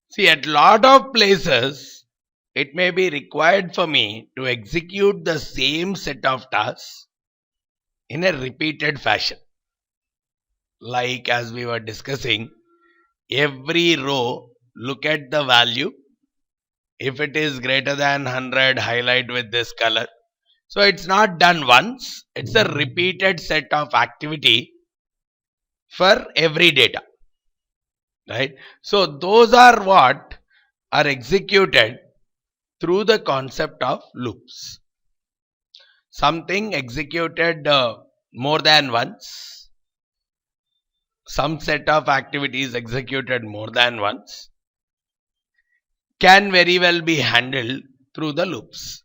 See, at lot of places, it may be required for me to execute the same set of tasks in a repeated fashion. Like as we were discussing, every row, look at the value. If it is greater than 100, highlight with this color. So it's not done once, it's a repeated set of activity for every data. Right? So those are what are executed through the concept of loops. Something executed more than once, some set of activities executed more than once, can very well be handled through the loops.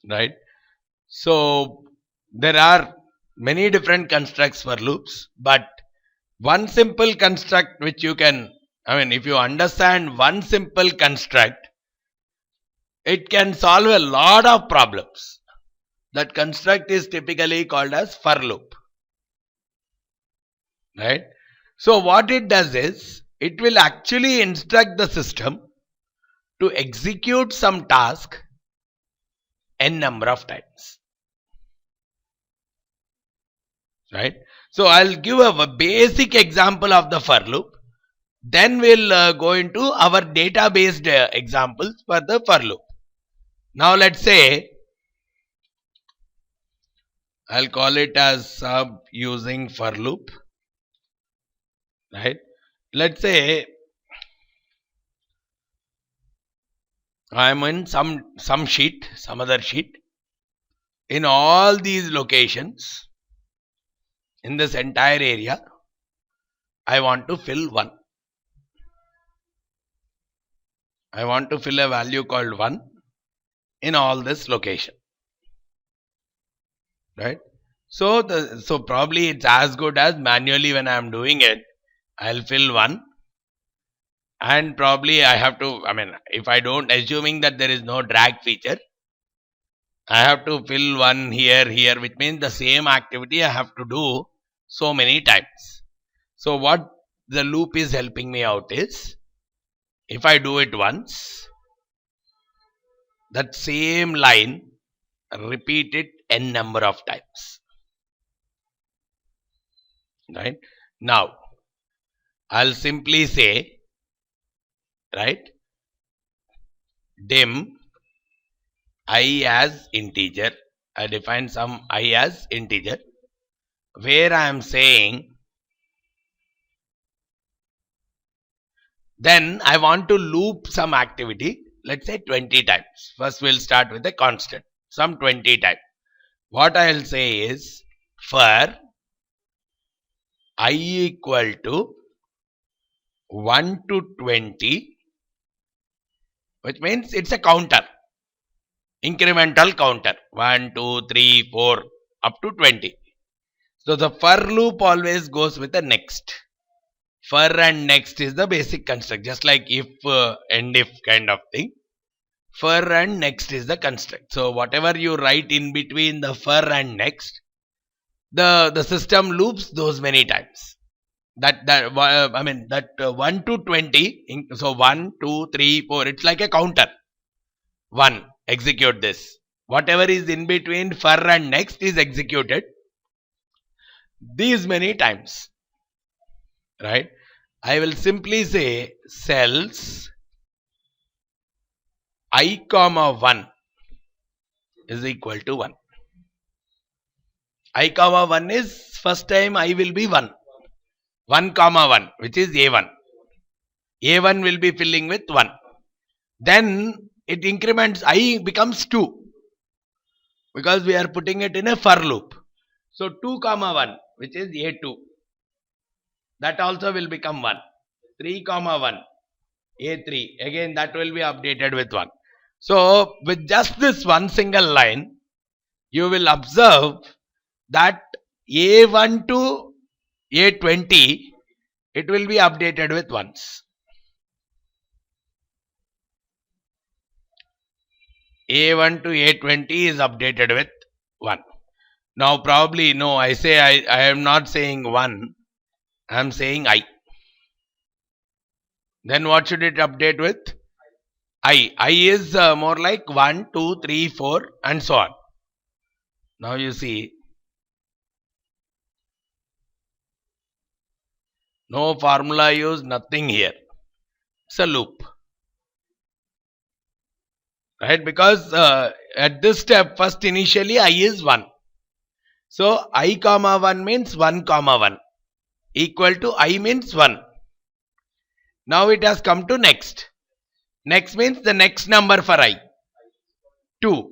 Right? So there are many different constructs for loops, but one simple construct which you can, if you understand one simple construct, it can solve a lot of problems. That construct is typically called as for loop. Right? So what it does is, it will actually instruct the system to execute some task n number of times. Right? So I'll give a basic example of the for loop. Then we'll go into our data-based examples for the for loop. Now let's say, I'll call it as sub using for loop. Right? Let's say I'm in some sheet, some other sheet. In all these locations, in this entire area, I want to fill 1. I want to fill a value called 1 in all this location. Right? So probably it's as good as manually when I am doing it, I'll fill 1. And probably I have to, if I don't, assuming that there is no drag feature, I have to fill 1 here, which means the same activity I have to do so many times. So what the loop is helping me out is, if I do it once, that same line, repeat it n number of times. Right? Now, I'll simply say, right, dim I as integer. I define some I as integer, where I am saying, then I want to loop some activity, let's say 20 times. First we'll start with a constant, some 20 times. What I'll say is, for I equal to 1 to 20, which means it's a counter, incremental counter, 1, 2, 3, 4, up to 20. So the for loop always goes with the next. For and next is the basic construct, just like if and if kind of thing. For and next is the construct. So whatever you write in between the for and next, the system loops those many times. That 1 to 20. So 1, 2, 3, 4. It's like a counter. 1, execute this. Whatever is in between for and next is executed these many times. Right? I will simply say cells I comma 1 is equal to 1. I comma 1 is, first time I will be 1. 1 comma 1, which is A1. A1 will be filling with 1. Then it increments, I becomes 2. Because we are putting it in a for loop. So 2 comma 1, which is A2. That also will become 1. 3 comma 1, A3. Again that will be updated with 1. So with just this one single line, you will observe that A1 to A20, it will be updated with 1s. A1 to A20 is updated with 1. Now probably, no, I say I am not saying 1, I am saying I. Then what should it update with? I is more like 1, 2, 3, 4 and so on. Now you see, no formula used, nothing here. It's a loop. Right? Because at this step, first initially I is 1. So I comma 1 means 1 comma 1 equal to I means 1. Now it has come to next. Next means the next number for I. 2.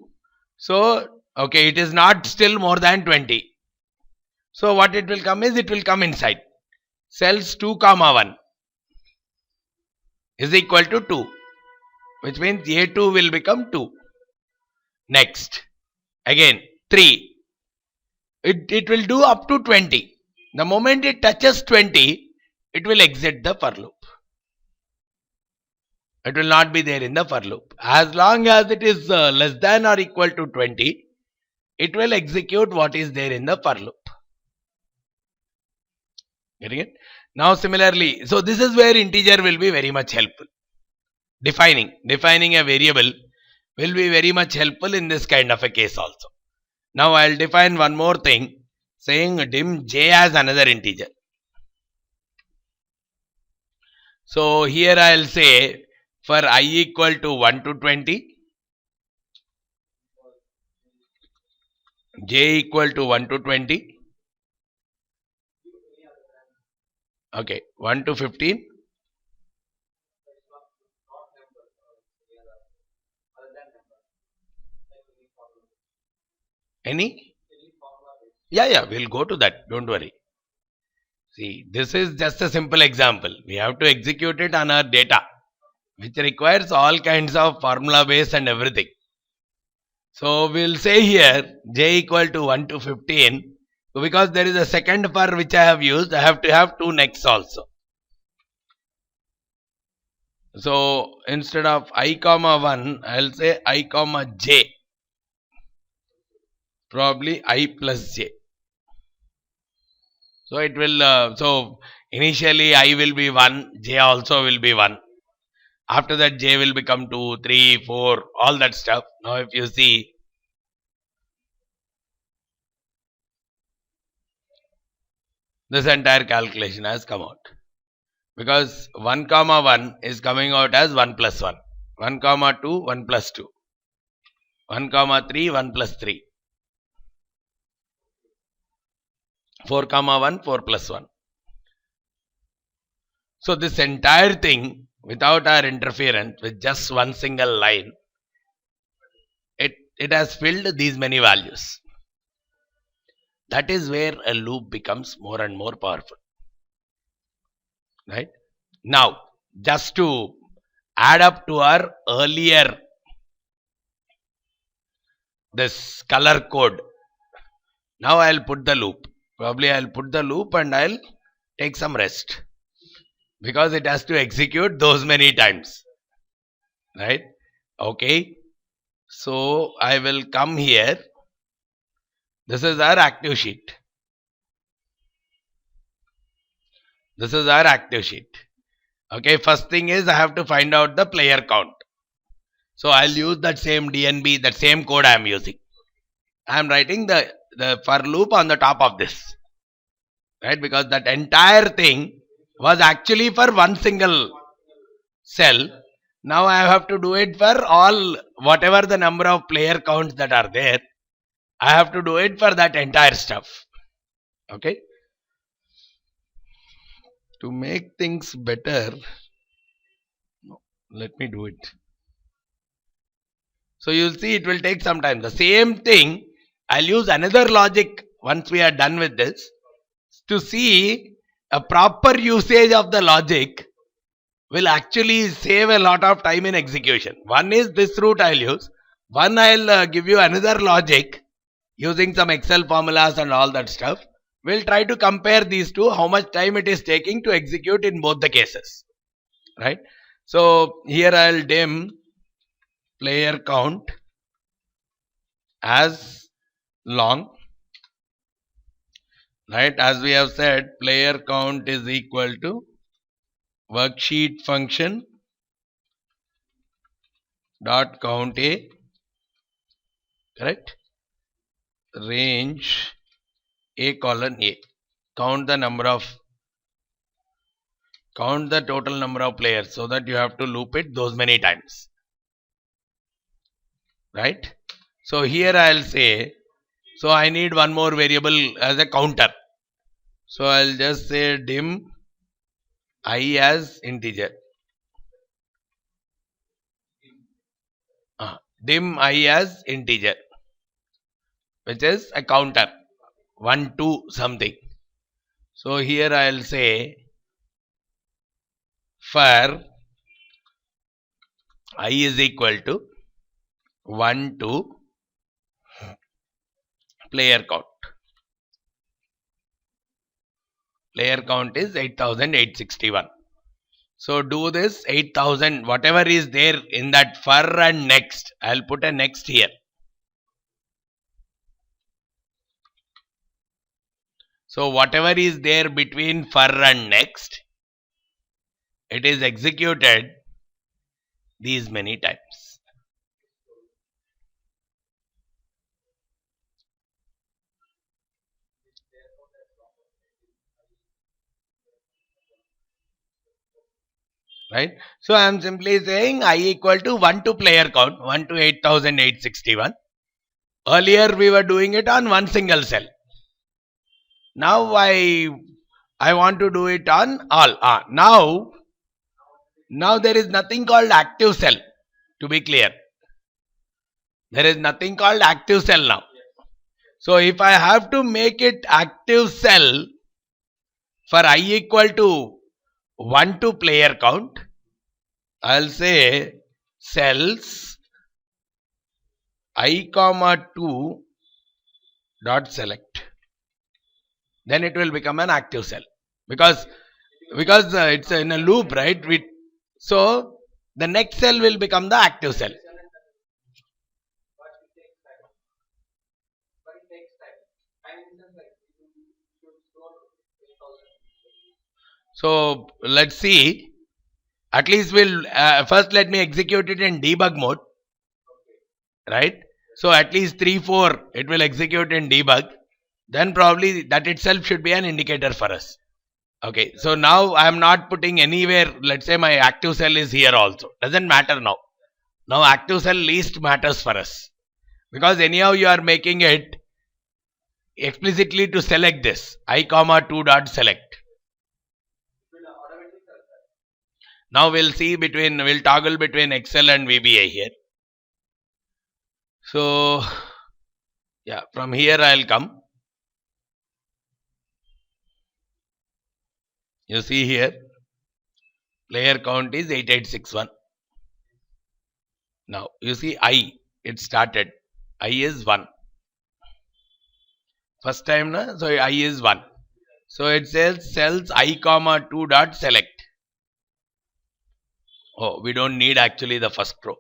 So, okay, it is not still more than 20. So what it will come is, it will come inside. Cells 2 comma 1 is equal to 2. Which means A2 will become 2. Next. Again 3. It will do up to 20. The moment it touches 20, it will exit the for loop. It will not be there in the for loop. As long as it is less than or equal to 20, it will execute what is there in the for loop. Getting it? Now similarly, so this is where integer will be very much helpful. Defining a variable will be very much helpful in this kind of a case also. Now I'll define one more thing, saying dim j as another integer. So here I'll say for I equal to 1 to 20, j equal to 1 to 20, okay, 1 to 15, any? Yeah, we'll go to that, don't worry. See, this is just a simple example. We have to execute it on our data, which requires all kinds of formula base and everything. So we'll say here j equal to 1 to 15. So because there is a second for which I have used, I have to have 2 next also. So instead of I comma 1, I'll say I comma j. Probably I plus j. So it will, so initially I will be 1, j also will be 1. After that j will become 2, 3, 4, all that stuff. Now if you see, this entire calculation has come out. Because 1 comma 1 is coming out as 1 plus 1. 1 comma 2, 1 plus 2. 1 comma 3, 1 plus 3. 4 comma 1, 4 plus 1. So this entire thing, without our interference, with just one single line, it has filled these many values. That is where a loop becomes more and more powerful. Right? Now, just to add up to our earlier this color code, now I'll put the loop. Probably I'll put the loop and I'll take some rest, because it has to execute those many times. Right? Okay. So I will come here. This is our active sheet. This is our active sheet. Okay, first thing is I have to find out the player count. So I'll use that same DNB, that same code I am using. I am writing the for loop on the top of this. Right, because that entire thing was actually for one single cell. Now I have to do it for all, whatever the number of player counts that are there. I have to do it for that entire stuff. Okay. To make things better, let me do it. So you'll see it will take some time. The same thing, I'll use another logic once we are done with this, to see a proper usage of the logic will actually save a lot of time in execution. One is this route I'll use. One I'll give you another logic using some Excel formulas and all that stuff. We'll try to compare these two, how much time it is taking to execute in both the cases. Right? So here I'll dim player count as long. Right? As we have said, player count is equal to worksheet function dot count a, correct, range a colon a, count the total number of players, so that you have to loop it those many times, right? So here I'll say, so I need one more variable as a counter, so I'll just say dim I as integer, dim I as integer, which is a counter 1 2 something. So here I'll say for I is equal to 1 to player count. Player count is 8,861. So do this 8,000, whatever is there in that for and next, I'll put a next here. So whatever is there between for and next, it is executed these many times. Right? So I am simply saying I equal to 1 to player count, 1 to 8,861. Earlier we were doing it on one single cell. Now I want to do it on all. Now there is nothing called active cell, to be clear. There is nothing called active cell now. So if I have to make it active cell for I equal to 1 to player count, I'll say cells I comma 2 dot select. Then it will become an active cell, because it's in a loop, right? So the next cell will become the active cell. So let's see. At least we'll first let me execute it in debug mode, right? So at least 3-4 it will execute in debug. Then probably that itself should be an indicator for us. Okay, so now I am not putting anywhere. Let's say my active cell is here also. Doesn't matter now. Now active cell least matters for us, because anyhow you are making it explicitly to select this I comma 2 dot select. Now we'll toggle between Excel and VBA here. So yeah, from here I'll come. You see here, player count is 8861. Now you see it started. I is 1. First time, na? So I is 1. So it says cells I comma 2 dot select. Oh, we don't need actually the first row.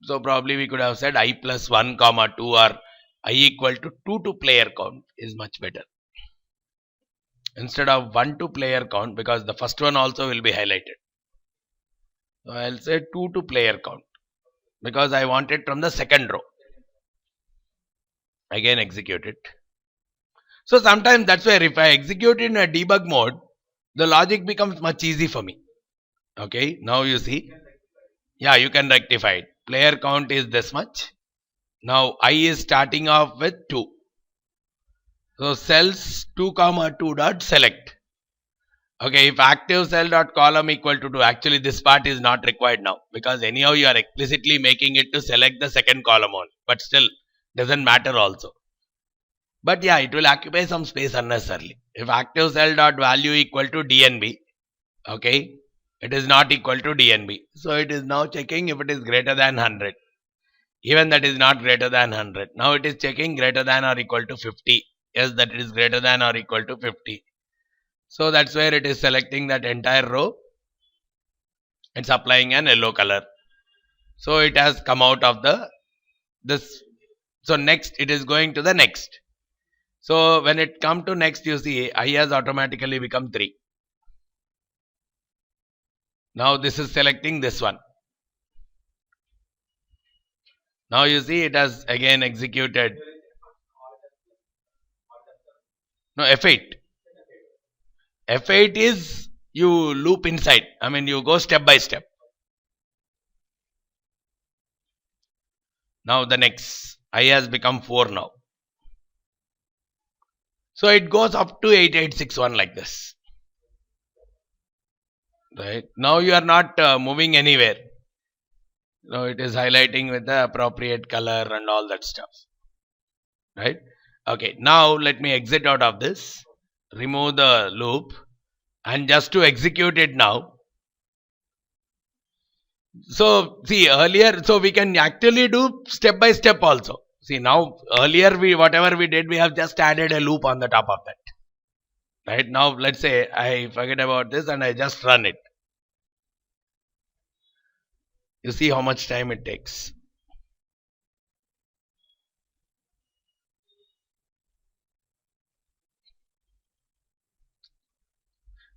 So probably we could have said I plus 1 comma 2 or I equal to 2 to player count is much better. Instead of 1 to player count, because the first one also will be highlighted. So I'll say 2 to player count, because I want it from the second row. Again execute it. So sometimes that's where if I execute in a debug mode, the logic becomes much easy for me. Okay, now you see, yeah, you can rectify it. Player count is this much. Now I is starting off with 2. So cells 2 comma 2 dot select. Okay, if active cell dot column equal to 2, actually this part is not required now, because anyhow you are explicitly making it to select the second column only, but still doesn't matter also. But yeah, it will occupy some space unnecessarily. If active cell dot value equal to DNB, okay, it is not equal to DNB. So it is now checking if it is greater than 100. Even that is not greater than 100. Now it is checking greater than or equal to 50. Yes, that it is greater than or equal to 50. So that's where it is selecting that entire row. It's applying an yellow color. So it has come out of this. So next it is going to the next. So when it come to next, you see I has automatically become 3. Now this is selecting this one. Now you see it has again executed. No, F8. F8 is you loop inside. I mean, you go step by step. Now the next I has become 4 now. So it goes up to 8861 like this. Right. Now you are not moving anywhere. Now it is highlighting with the appropriate color and all that stuff. Right. Okay. Now let me exit out of this. Remove the loop. And just to execute it now. So see earlier, so we can actually do step by step also. See now earlier whatever we did, we have just added a loop on the top of that. Right now, let's say I forget about this and I just run it. You see how much time it takes.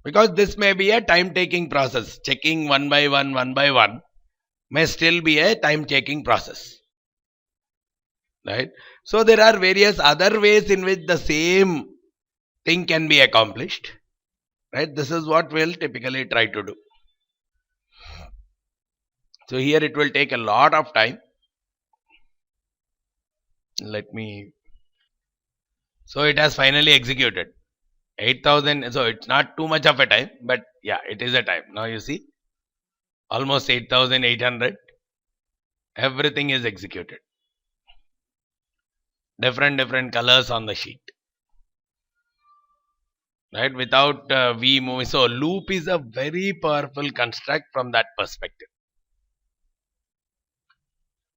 Because this may be a time taking process. Checking one by one may still be a time taking process. Right. So there are various other ways in which the same thing can be accomplished. Right. This is what we'll typically try to do. So here it will take a lot of time. Let me. So it has finally executed 8,000. So it's not too much of a time, but yeah, it is a time. Now you see almost 8,800. Everything is executed. Different colors on the sheet. Right, without V moving. So loop is a very powerful construct from that perspective.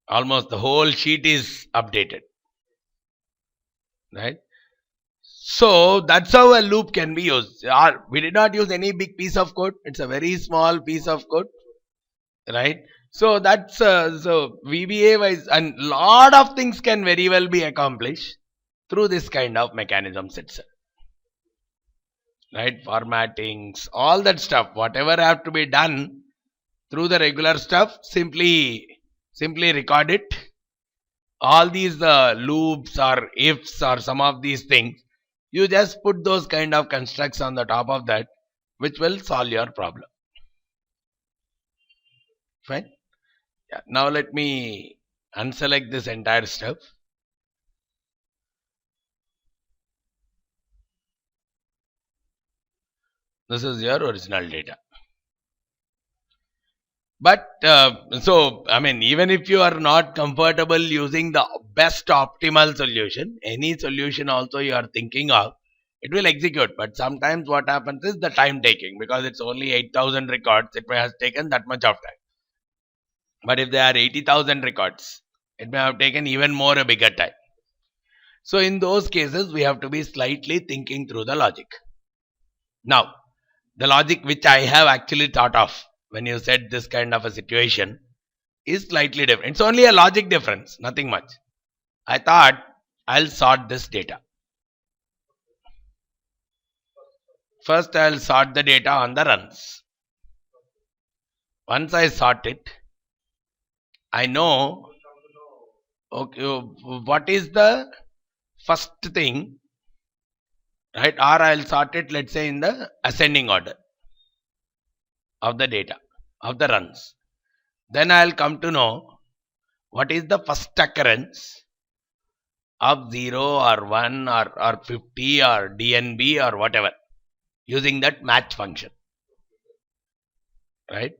Almost the whole sheet is updated. Right. So that's how a loop can be used. We did not use any big piece of code. It's a very small piece of code. Right. So that's so VBA wise, and lot of things can very well be accomplished through this kind of mechanisms itself. Right, formattings, all that stuff, whatever have to be done through the regular stuff, simply record it. All these loops or ifs or some of these things, you just put those kind of constructs on the top of that, which will solve your problem. Fine. Yeah. Now let me unselect this entire stuff. This is your original data. But so I mean, even if you are not comfortable using the best optimal solution, any solution also you are thinking of, it will execute. But sometimes what happens is the time taking, because it's only 8,000 records, it may have taken that much of time. But if there are 80,000 records, it may have taken even more, a bigger time. So in those cases, we have to be slightly thinking through the logic. Now, the logic which I have actually thought of when you said this kind of a situation is slightly different. It's only a logic difference, nothing much. I thought I'll sort this data. First, I'll sort the data on the runs. Once I sort it, I know, okay, what is the first thing, right? Or I'll sort it, let's say, in the ascending order of the data, of the runs. Then I'll come to know what is the first occurrence of 0 or 1 or 50 or DNB or whatever, using that match function. Right?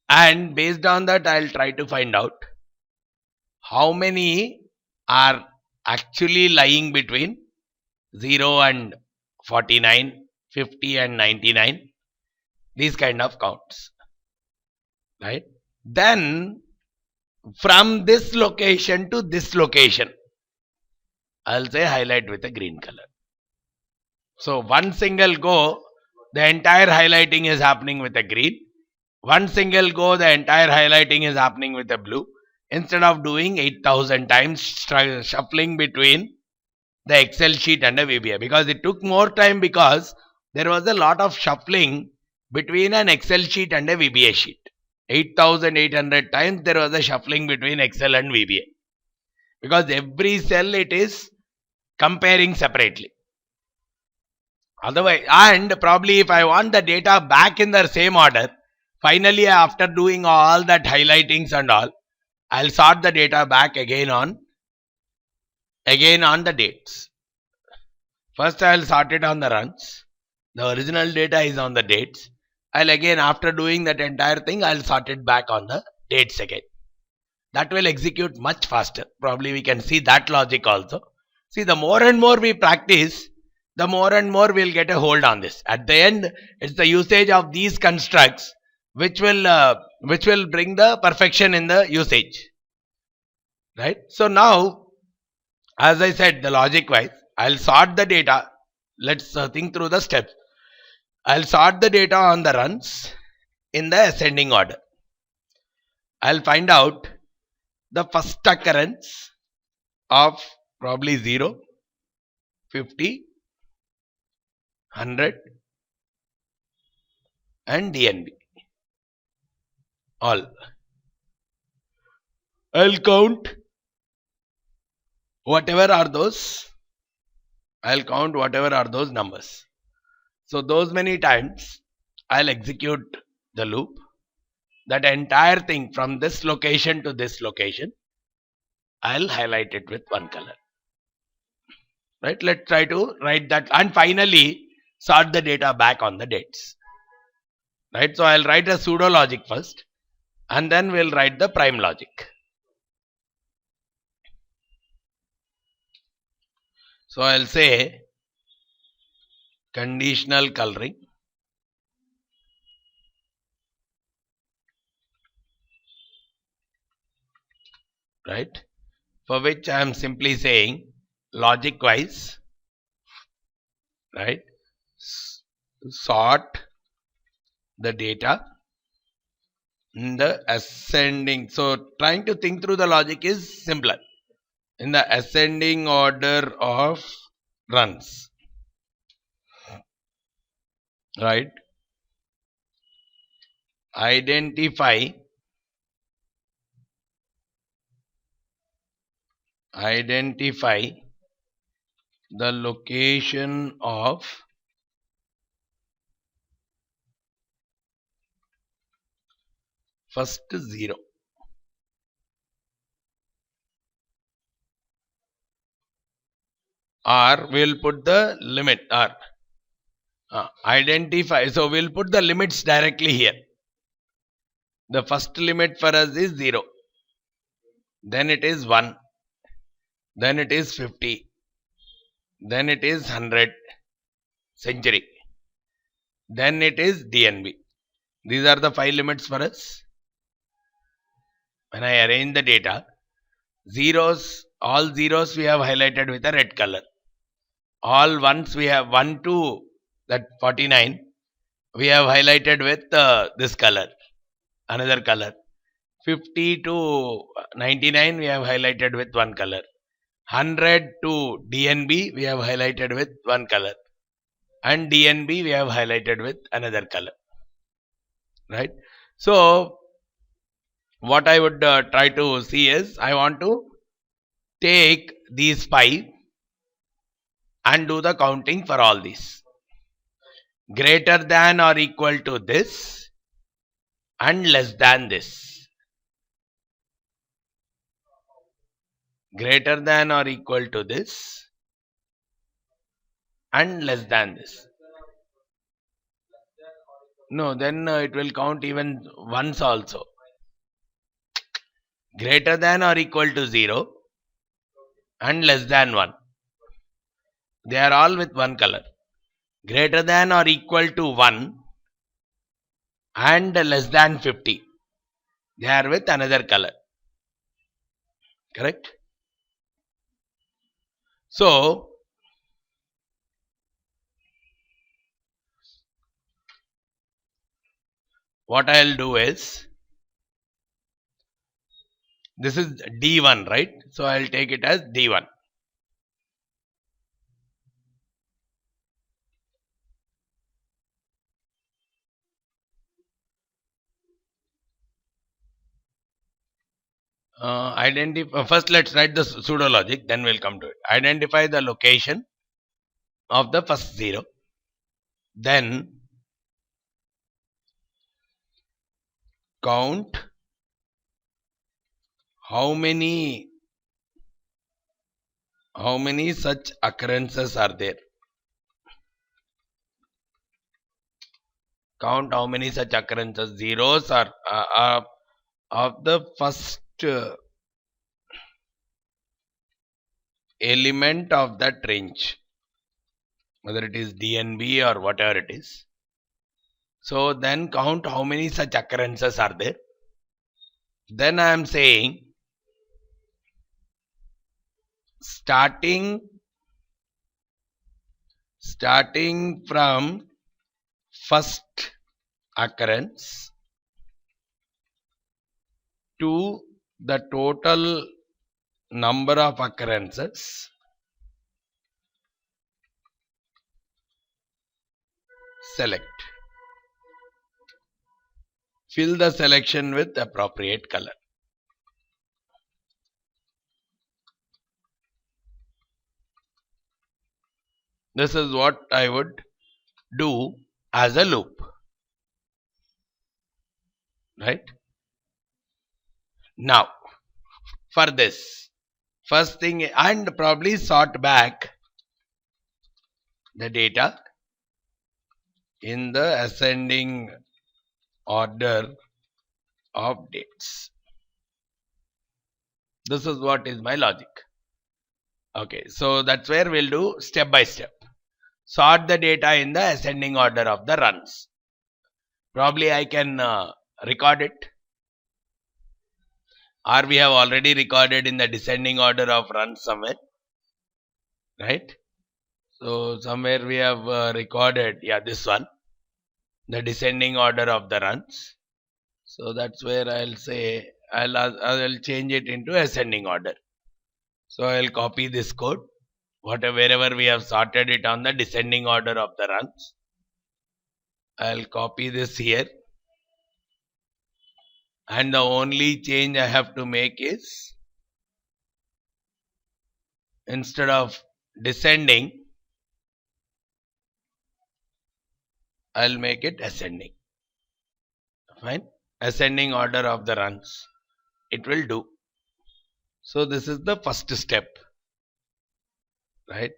And based on that, I'll try to find out how many are actually lying between 0 and 49, 50 and 99, these kind of counts. Right? Then from this location to this location, I'll say highlight with a green color. So one single go, the entire highlighting is happening with a green. One single go, the entire highlighting is happening with a blue. Instead of doing 8,000 times shuffling between the Excel sheet and a VBA, because it took more time, because there was a lot of shuffling between an Excel sheet and a VBA sheet. 8,800 times there was a shuffling between Excel and VBA. Because every cell it is comparing separately. Otherwise, and probably if I want the data back in the same order, finally after doing all that hightings and all, I'll sort the data back again on the dates. First I'll sort it on the runs. The original data is on the dates. I'll again, after doing that entire thing, I'll sort it back on the dates again. That will execute much faster. Probably we can see that logic also. See, the more and more we practice, the more and more we'll get a hold on this. At the end, it's the usage of these constructs which will bring the perfection in the usage. Right? So now, as I said, the logic wise, I'll sort the data. Let's think through the steps. I'll sort the data on the runs in the ascending order. I'll find out the first occurrence of probably 0, 50, 100 and DNB. All. I'll count whatever are those. I'll count whatever are those numbers. So those many times I'll execute the loop. That entire thing from this location to this location, I'll highlight it with one color. Right? Let's try to write that and finally sort the data back on the dates. Right? So I'll write a pseudo logic first and then we'll write the prime logic. So I'll say conditional coloring. Right? For which I am simply saying logic wise, right? Sort the data in the ascending. So trying to think through the logic is simpler. In the ascending order of runs. Right? Identify the location of first 0. Or we'll put the limit or identify. So we'll put the limits directly here. The first limit for us is 0. Then it is 1. Then it is 50. Then it is 100. Century. Then it is DNB. These are the 5 limits for us. When I arrange the data, zeros, all zeros we have highlighted with a red color. All ones we have 1 to that 49 we have highlighted with this color, another color. 50 to 99 we have highlighted with one color. 100 to DNB we have highlighted with one color. And DNB we have highlighted with another color. Right? So what I would try to see is I want to take these 5 and do the counting for all these. Greater than or equal to this and less than this. Greater than or equal to this and less than this. No, then it will count even once also. Greater than or equal to 0 and less than 1. They are all with one color. Greater than or equal to 1 and less than 50. They are with another color. Correct? So, what I will do is, this is D1, right? So I will take it as D1. Identify first. Let's write the pseudo logic, then we'll come to it. Identify the location of the first 0, then count how many such occurrences are there. Count how many such occurrences, zeros are of the first element of that range, whether it is DNB or whatever it is. So then count how many such occurrences are there. Then I am saying starting from first occurrence to the total number of occurrences, select. Fill the selection with appropriate color. This is what I would do as a loop, right? Now, for this, first thing, and probably sort back the data in the ascending order of dates. This is what is my logic. Okay, so that's where we'll do step by step. Sort the data in the ascending order of the runs. Probably I can record it, or we have already recorded in the descending order of runs somewhere, right? So somewhere we have recorded, yeah, this one, the descending order of the runs. So that's where I'll say I'll change it into ascending order. So I'll copy this code, wherever we have sorted it on the descending order of the runs. I'll copy this here, and the only change I have to make is, instead of descending, I'll make it ascending. Fine, ascending order of the runs, it will do. So this is the first step, right?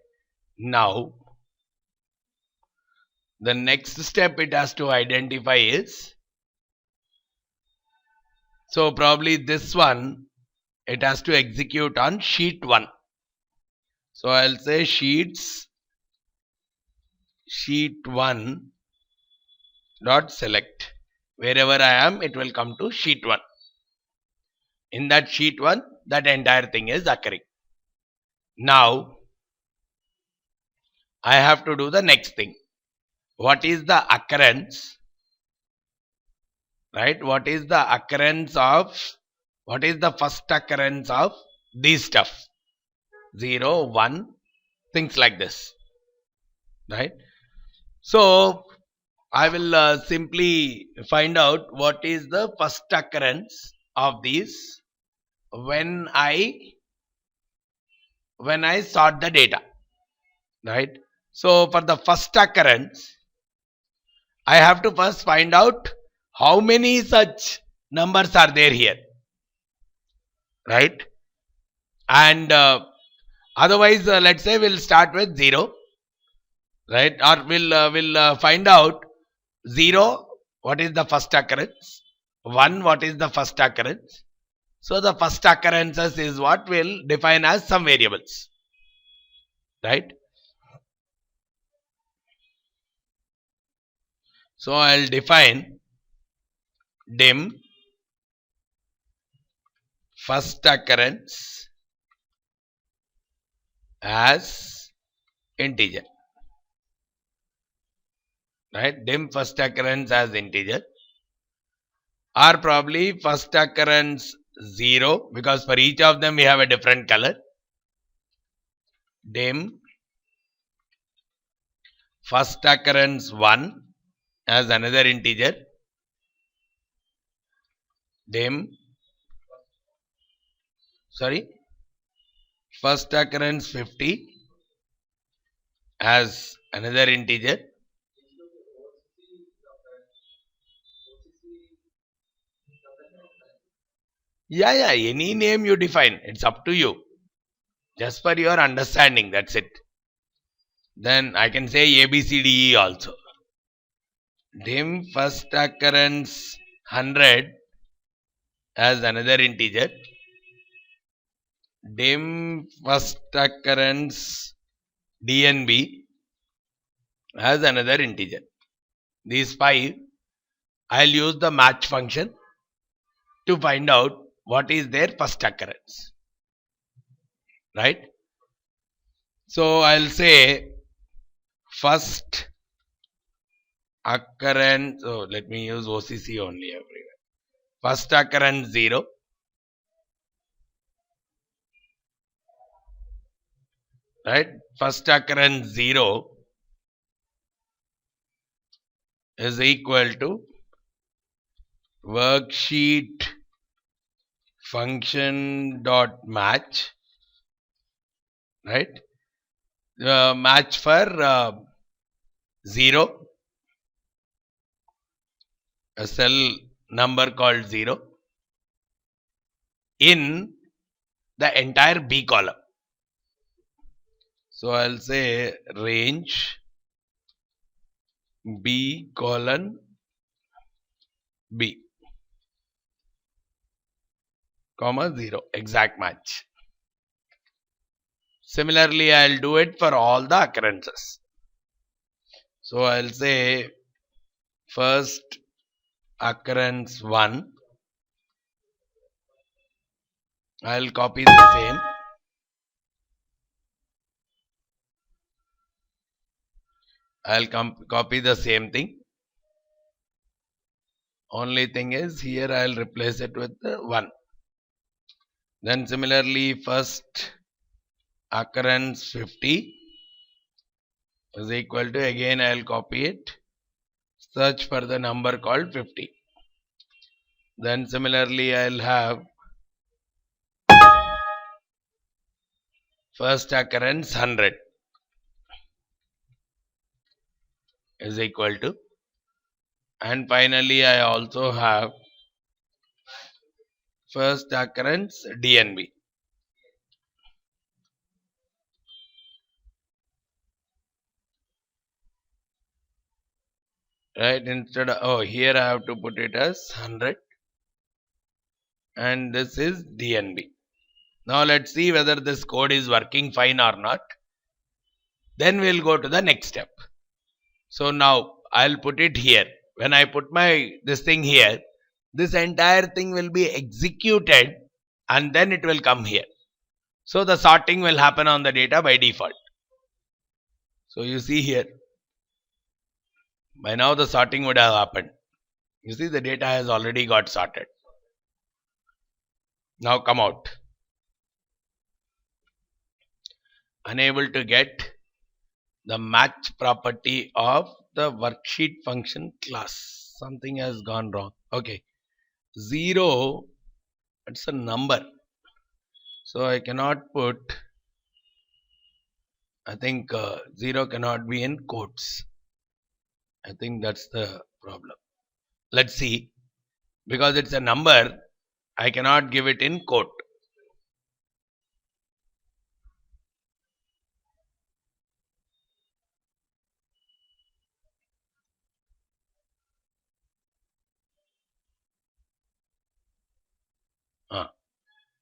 Now the next step it has to identify is, so probably this one it has to execute on sheet 1. So I'll say sheet 1 dot select. Wherever I am, it will come to sheet 1. In that sheet 1, that entire thing is occurring. Now I have to do the next thing. What is the occurrence, right? What is the first occurrence of these stuff? 0, 1, things like this, right? So I will simply find out what is the first occurrence of these when I sort the data, right? So for the first occurrence, I have to first find out how many such numbers are there here, right? And otherwise, let's say we'll start with 0, right? Or we'll find out 0, what is the first occurrence? 1, what is the first occurrence? So the first occurrences is what we'll define as some variables, right? So I'll define dim first occurrence as integer, right? Dim first occurrence as integer, or probably first occurrence 0, because for each of them we have a different color. Dim first occurrence 1 as another integer. Dim sorry, first occurrence 50 as another integer. Yeah, any name you define, it's up to you. Just for your understanding, that's it. Then I can say ABCDE also. Dim first occurrence 100 as another integer. Dim first occurrence DNB as another integer. These 5, I'll use the match function to find out what is their first occurrence. Right? So I'll say first occurrence. So let me use OCC only everywhere. First occurrence 0. Right? First occurrence 0 is equal to worksheet function dot match. Right? Match for 0, a cell number called 0 in the entire B column. So I'll say range B colon B, comma 0, exact match. Similarly, I'll do it for all the occurrences. So I'll say first occurrence 1. I'll copy the same. I'll copy the same thing. Only thing is here I'll replace it with the 1. Then similarly first occurrence 50 is equal to, again I'll copy it, search for the number called 50. Then similarly I'll have first occurrence 100 is equal to, and finally I also have first occurrence DNB. Right, instead of, here I have to put it as 100 and this is DNB. Now let's see whether this code is working fine or not. Then we'll go to the next step. So now I'll put it here. When I put this thing here, this entire thing will be executed and then it will come here. So the sorting will happen on the data by default. So you see here, by now the sorting would have happened. You see the data has already got sorted. Now come out. Unable to get the match property of the worksheet function class. Something has gone wrong. Okay. 0, it's a number. So I cannot put, I think 0 cannot be in quotes. I think that's the problem. Let's see. Because it's a number, I cannot give it in quote.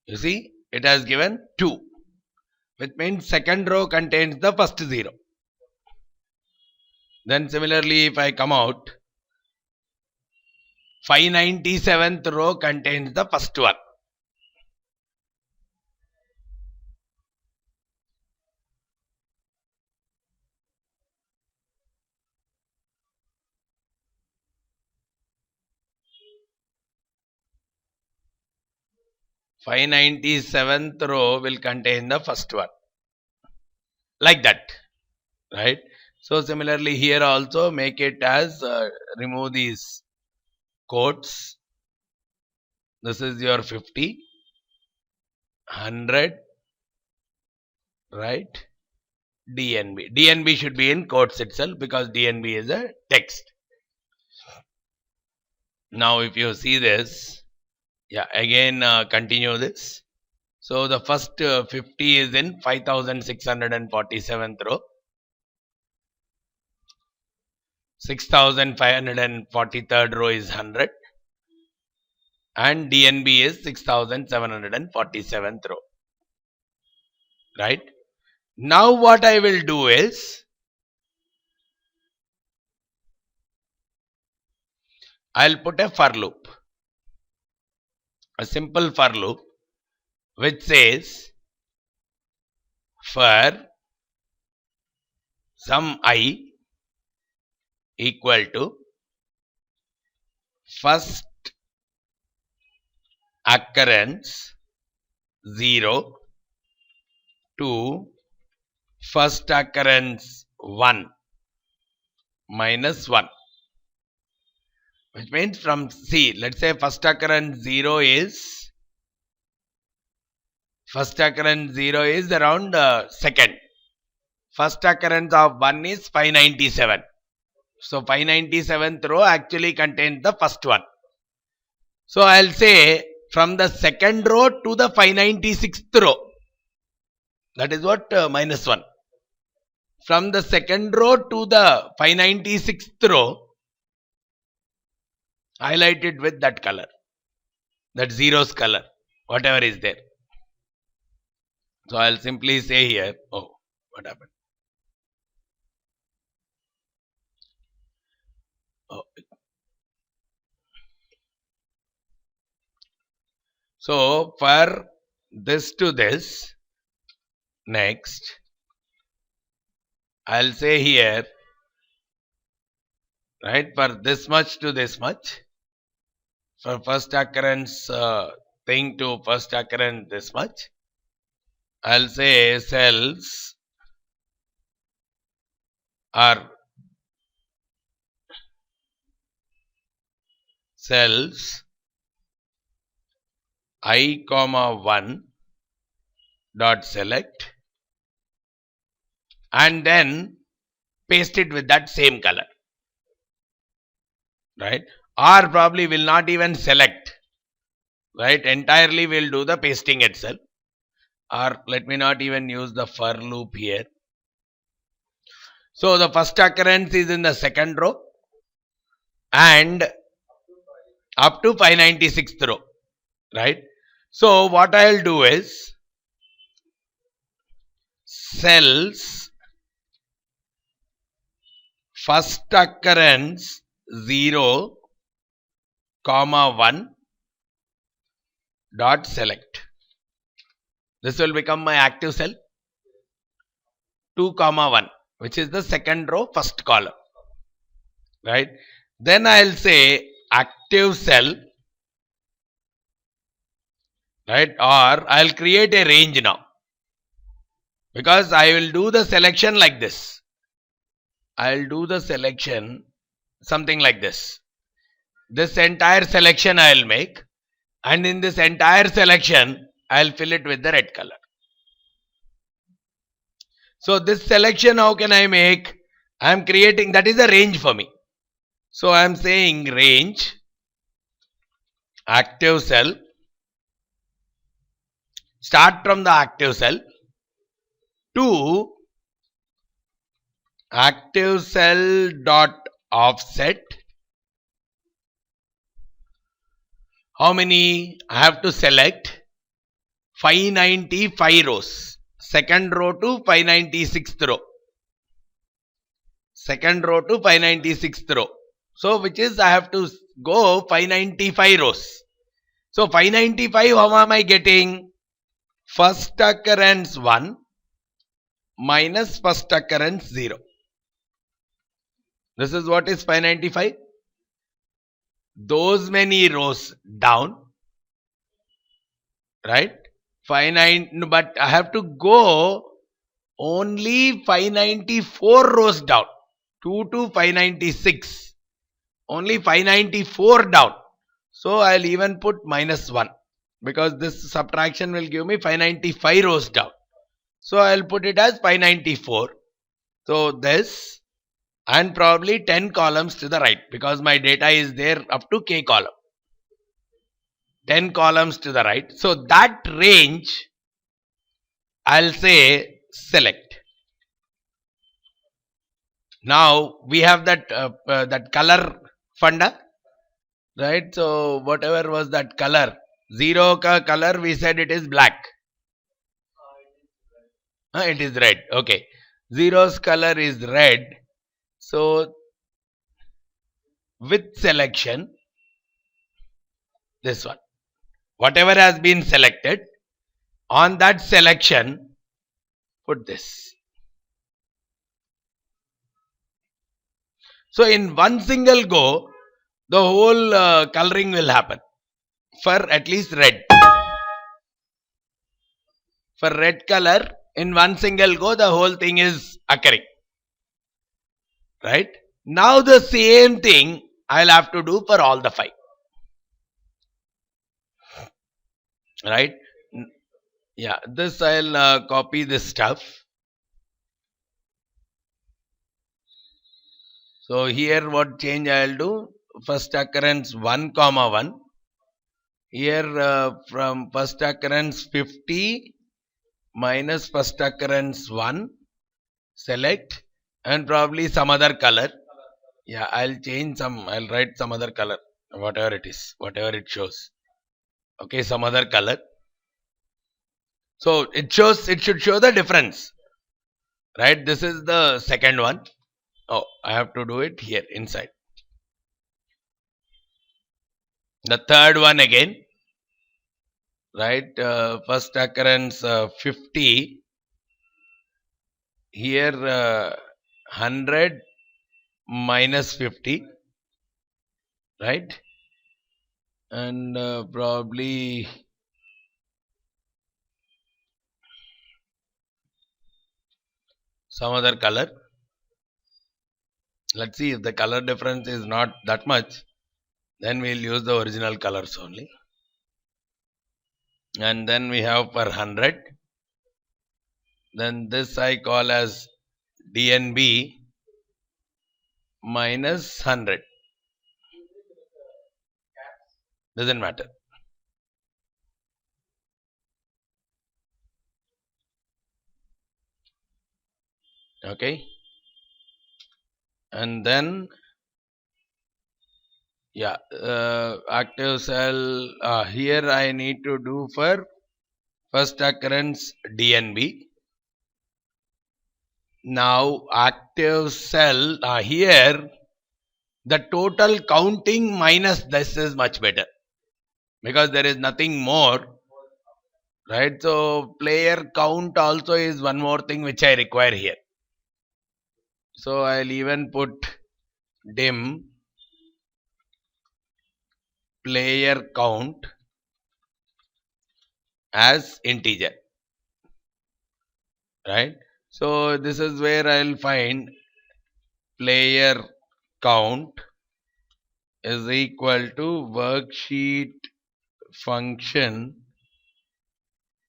You see, it has given 2, which means second row contains the first 0. Then similarly, if I come out, 597th row contains the first one. .597th row will contain the first one. Like that. Right? So similarly here also make it as, remove these quotes. This is your 50. 100, right? DNB. DNB should be in quotes itself because DNB is a text. Now if you see this, yeah, again continue this. So the first 50 is in 5647th row. 6543rd row is 100. And DNB is 6747th row. Right? Now what I will do is, I'll put a for loop. A simple for loop which says for some I equal to first occurrence 0 to first occurrence 1 minus 1. Which means from C, let's say first occurrence 0 is around second. First occurrence of 1 is 597. So 597th row actually contains the first one. So I'll say from the second row to the 596th row. That is what minus 1. From the second row to the 596th row, highlight it with that color. That zeros color. Whatever is there. So I'll simply say here, oh, what happened? Oh. So for this to this, next, I'll say here, right, for this much to this much, for first occurrence thing to first occurrence this much, I'll say cells are cells I comma 1 dot select and then paste it with that same color, right? Or probably will not even select, right? Entirely will do the pasting itself. Or let me not even use the for loop here. So the first occurrence is in the second row and up to 596th row, right? So what I'll do is cells first occurrence 0 comma 1 dot select. This will become my active cell 2 comma 1, which is the second row first column, right? Then I'll say active cell, right? Or I'll create a range now because I will do the selection like this. I'll do the selection something like this. This entire selection I'll make, and in this entire selection I'll fill it with the red color. So this selection how can I make? I am creating, that is a range for me. So I am saying range active cell, start from the active cell to active cell dot offset. How many? I have to select 595 rows. Second row to 596th row. Second row to 596th row. So which is I have to go 595 rows. So 595 how am I getting? First occurrence 1 minus first occurrence 0. This is what is 595. Those many rows down, right? 59, but I have to go only 594 rows down. 2 to 596. Only 594 down. So I'll even put minus 1 because this subtraction will give me 595 rows down. So I'll put it as 594. So this, and probably 10 columns to the right, because my data is there up to k column. 10 columns to the right. So that range, I'll say select. Now we have that that color funda, right? So whatever was that color, 0 ka color, we said it is black. It is red. Okay. 0's color is red. So with selection, this one, whatever has been selected, on that selection, put this. So in one single go, the whole coloring will happen for at least red. For red color, in one single go, the whole thing is occurring. Right? Now the same thing I'll have to do for all the 5. Right? Yeah, this I'll copy this stuff. So here what change I'll do? First occurrence 1, 1. Here from first occurrence 50 minus first occurrence 1. Select, and probably some other color. Yeah, I'll change some, I'll write some other color, whatever it is, whatever it shows. Okay, some other color. So it should show the difference. Right, this is the second one. Oh, I have to do it here inside. The third one again. Right, first occurrence 50. Here 100 minus 50. Right, and probably some other color. Let's see if the color difference is not that much, then we'll use the original colors only. And then we have per 100. Then this I call as DNB minus 100. Doesn't matter. Okay. And then, yeah, active cell, here I need to do for first occurrence DNB. Now active cell, here the total counting minus this is much better, because there is nothing more. Right, so player count also is one more thing which I require here. So I'll even put dim player count as integer. Right, so this is where I'll find player count is equal to worksheet function,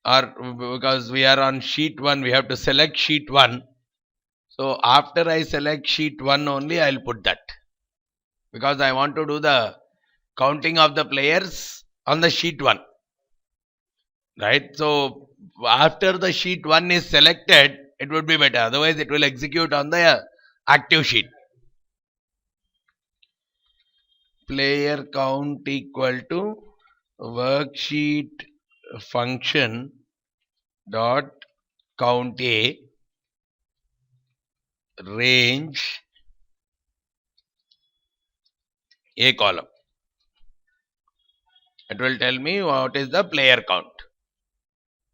or because we are on sheet 1, we have to select sheet 1. So after I select sheet 1 only, I'll put that, because I want to do the counting of the players on the sheet 1. Right, so after the sheet 1 is selected, it would be better, otherwise it will execute on the active sheet. Player count equal to worksheet function dot count A range A column. It will tell me what is the player count.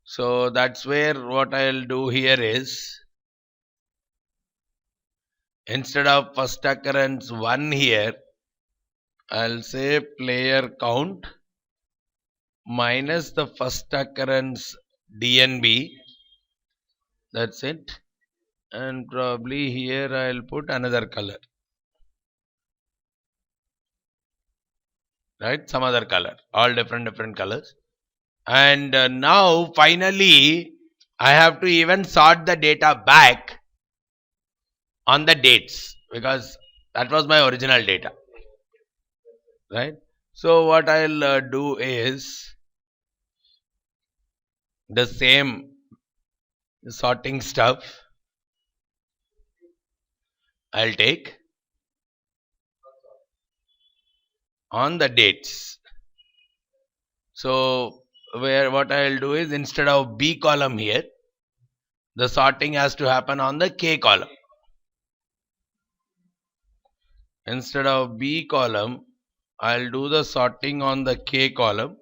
So that's where what I'll do here is, instead of first occurrence 1 here, I'll say player count minus the first occurrence DNB. That's it. And probably here I'll put another color. Right, some other color, all different colors. And now finally I have to even sort the data back on the dates, because that was my original data, right? So what I'll do is the same sorting stuff I'll take on the dates. So what I'll do is, instead of B column here, the sorting has to happen on the K column. Instead of B column, I'll do the sorting on the K column,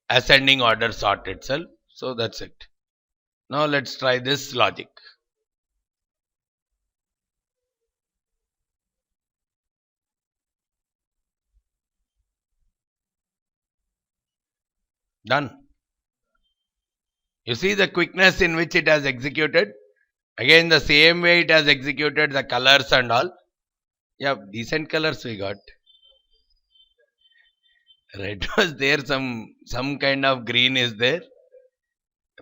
ascending order sort itself. So that's it. Now let's try this logic. Done. You see the quickness in which it has executed? Again, the same way it has executed the colors and all. Yeah, decent colors we got. Red was there, some kind of green is there,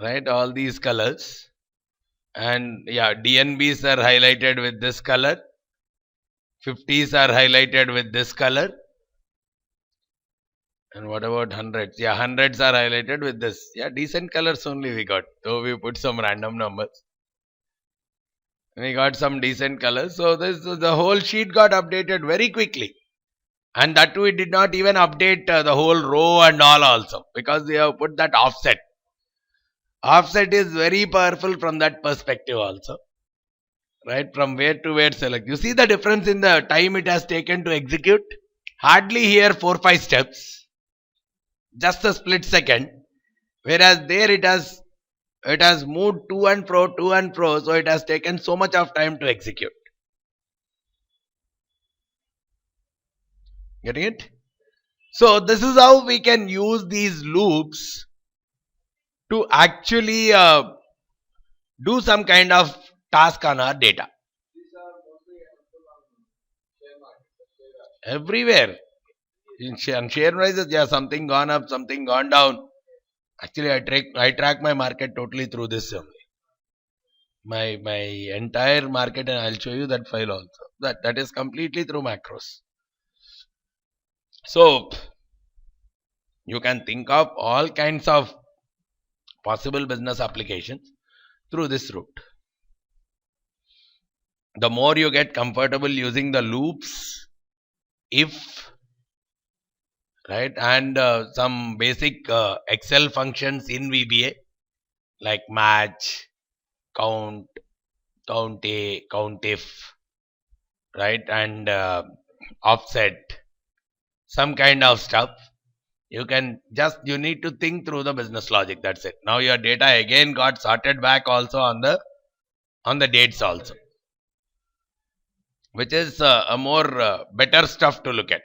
right? All these colors. And yeah, DNBs are highlighted with this color. 50s are highlighted with this color. And what about hundreds? Yeah, hundreds are highlighted with this. Yeah, decent colors only we got. Though we put some random numbers. We got some decent colors. So the whole sheet got updated very quickly. And that we did not even update the whole row and all also, because we have put that offset. Offset is very powerful from that perspective also. Right? From where to where select. You see the difference in the time it has taken to execute? Hardly here 4-5 steps. Just a split second. Whereas there it has moved to and fro, so it has taken so much of time to execute. Getting it? So this is how we can use these loops to actually do some kind of task on our data. Everywhere. In share prices, yeah, something gone up, something gone down. Actually, I track my market totally through this only. My entire market, and I'll show you that file also. That is completely through macros. So you can think of all kinds of possible business applications through this route. The more you get comfortable using the loops, if, right, and some basic Excel functions in VBA like match, count, count A, count if, right, and offset, some kind of stuff. You need to think through the business logic. That's it. Now your data again got sorted back also on the dates also, which is a more better stuff to look at.